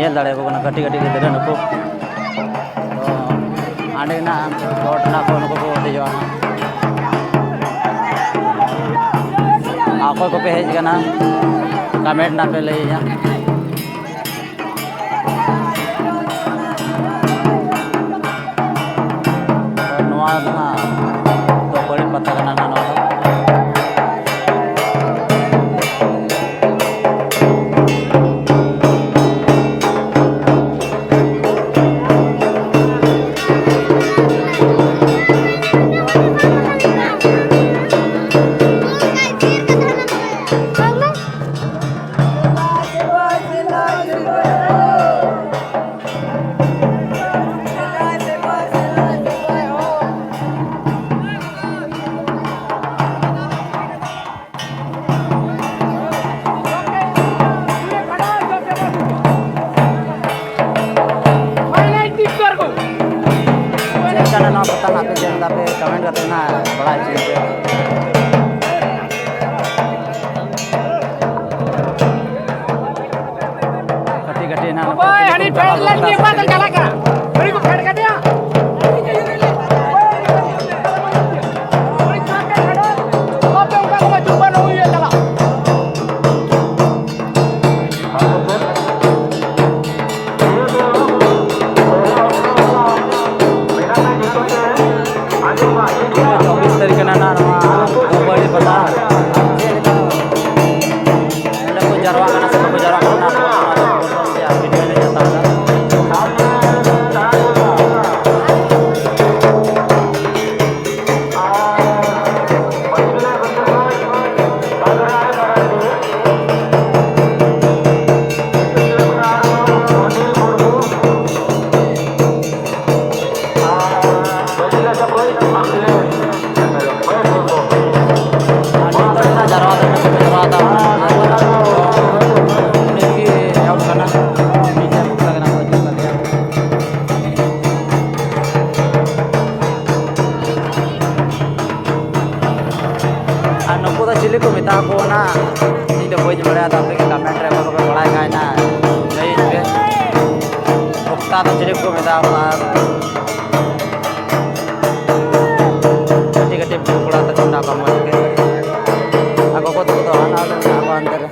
nyel dare ko na kati kati gidra nuko to ande na dot na ko nuko ko de jona ako ko pe hej kana comment na pe lay nya noa na to bari pata kana na no ना पता ना पे जनता पे comment करते ना बड़ा चीज है कटी कटी ना ओए हनी फेड लड़के बादल चला का बड़ी को फेड कर दिया चिली को मिता को ना इन दो बोझ बड़ा था पे कमेंट रे को बड़ा गाय ना नहीं पे मुक्ता तो चिली को मिता को कटी कटी बड़ा तो चंदा का मोज के आगो को तो आना आगो अंदर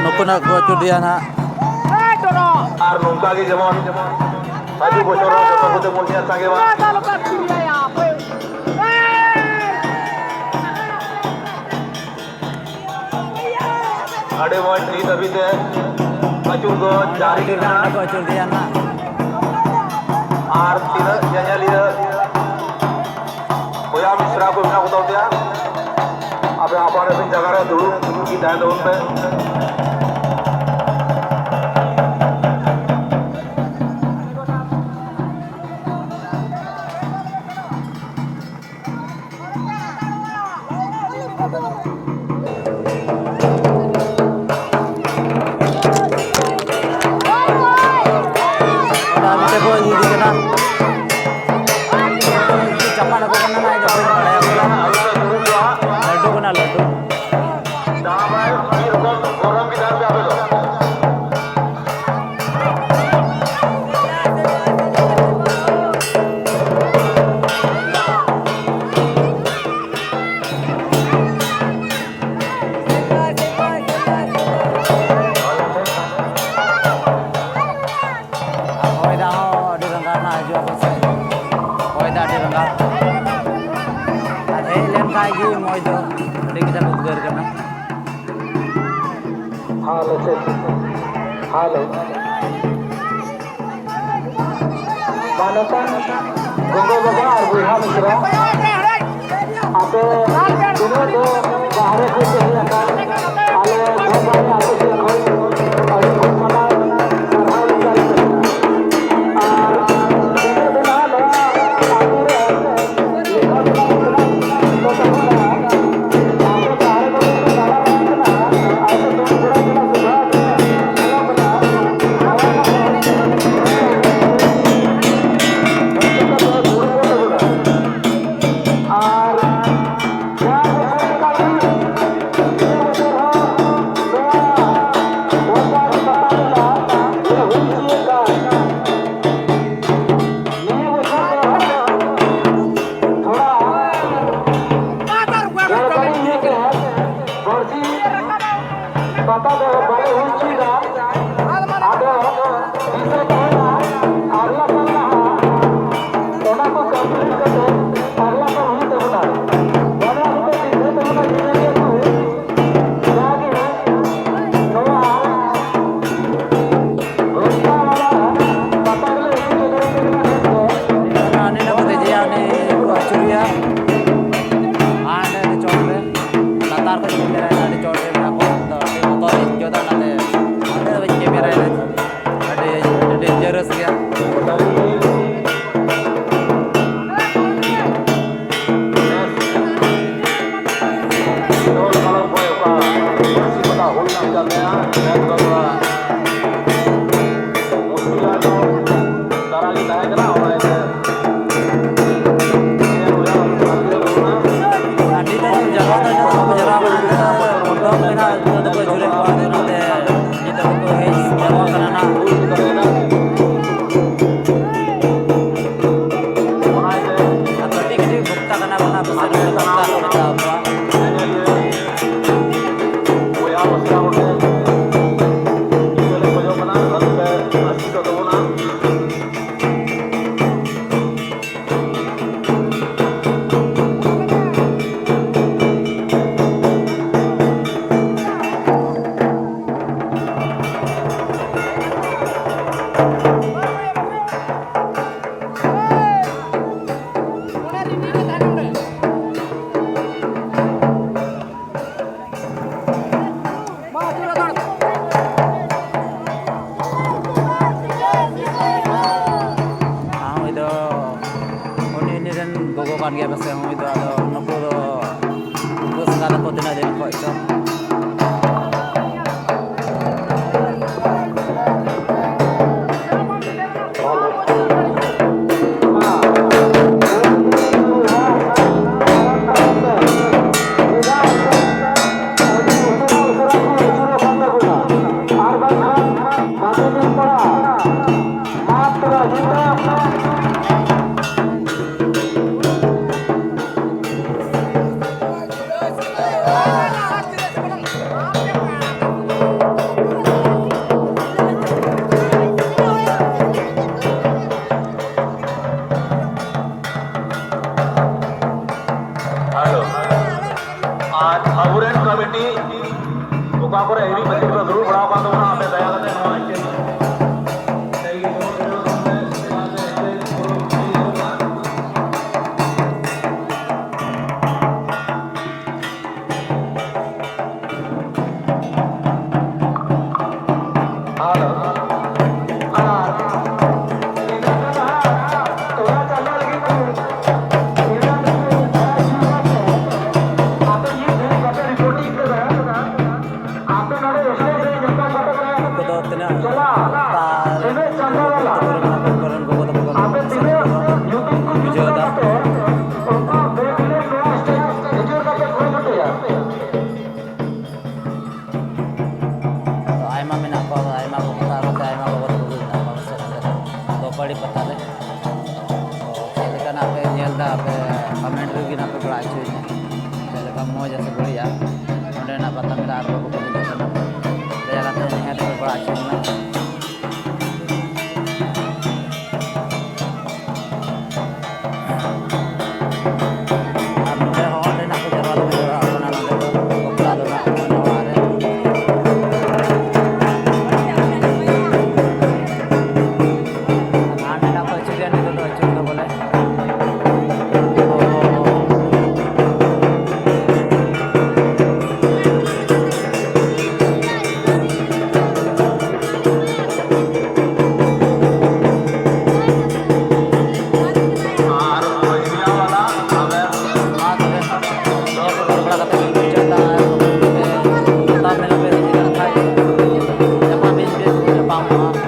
ᱱᱩᱠᱩ ᱱᱟᱜ ᱠᱚ ᱪᱩᱰᱤᱭᱟ ᱱᱟᱜ আর নৌকা গে যেমন বাজু বছর যত হতে বলছে তাকে বা আড়ে ময় নি দাবিতে বাজু গো জারি না ko cudiya na আর তিন জানালিয়া বয়া মিশ্রা को बिना बताओ दिया अब हमारे भी जगह रे दुड़ू की दाएं दौड़ पे Halo. Manatan Gonggo Baga और बुढ़ा मिश्रा आपे दोनों दो बाहर से चले आकर आले दो बार आपे से कोई और कुछ मना सरहा विचार और तीनों दिन आले आपुरे लिखा तो आपे बाहर को सारा रखना ऐसे तो पूरा पूरा aburen committee oka kore heavy budget ko duru bada ka to na ape daya kate no aite बड़ी पता है तो ना पे नेलदा पे कमेंट रे ना पे बड़ा अच्छे चले का मौज ऐसे बढ़िया ओंडे ना पता मेरा आर को को देखना दया करते हैं तो बड़ा अच्छे ना अब मेरे होंडे ना को जरूरत में अपना ना दे को बता दो ना हमारे Pam